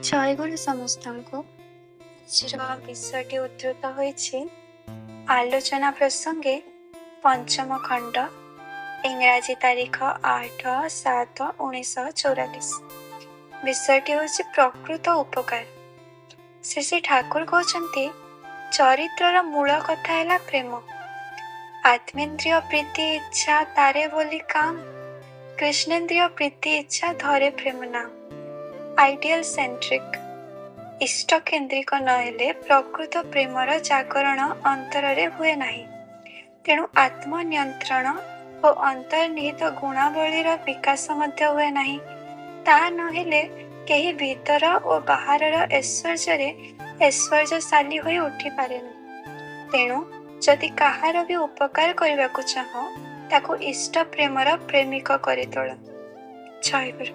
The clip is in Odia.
ଜୟଗୁରୁ ସମସ୍ତଙ୍କୁ। ଆଜିର ବିଷୟଟି ଉଦ୍ଧୃତ ହୋଇଛି ଆଲୋଚନା ପ୍ରସଙ୍ଗେ ପଞ୍ଚମ ଖଣ୍ଡ, ଇଂରାଜୀ ତାରିଖ 8/7/1944। ବିଷୟଟି ହେଉଛି ପ୍ରକୃତ ଉପକାର। ଶ୍ରୀ ଠାକୁର କହୁଛନ୍ତି, ଚରିତ୍ରର ମୂଳ କଥା ହେଲା ପ୍ରେମ। ଆତ୍ମେନ୍ଦ୍ରିୟ ପ୍ରୀତି ଇଚ୍ଛା ତାରେ ବୋଲି କାମ, କୃଷ୍ଣେନ୍ଦ୍ରିୟ ପ୍ରୀତି ଇଚ୍ଛା ଧରେ ପ୍ରେମ ନାମ। ଆଇଡିଆଲ ସେଣ୍ଟ୍ରିକ, ଇଷ୍ଟ କେନ୍ଦ୍ରିକ ନହେଲେ ପ୍ରକୃତ ପ୍ରେମର ଜାଗରଣ ଅନ୍ତରରେ ହୁଏ ନାହିଁ। ତେଣୁ ଆତ୍ମନିୟନ୍ତ୍ରଣ ଓ ଅନ୍ତର୍ନିହିତ ଗୁଣାବଳୀର ବିକାଶ ମଧ୍ୟ ହୁଏ ନାହିଁ। ତାହା ନହେଲେ କେହି ଭିତର ଓ ବାହାରର ଐଶ୍ୱର୍ଯ୍ୟରେ ଐଶ୍ୱର୍ଯ୍ୟଶାଳୀ ହୋଇ ଉଠିପାରେନି। ତେଣୁ ଯଦି କାହାର ବି ଉପକାର କରିବାକୁ ଚାହଁ, ତାକୁ ଇଷ୍ଟ ପ୍ରେମର ପ୍ରେମିକ କରି ତୋଳ। ଜୟଗୁରୁ।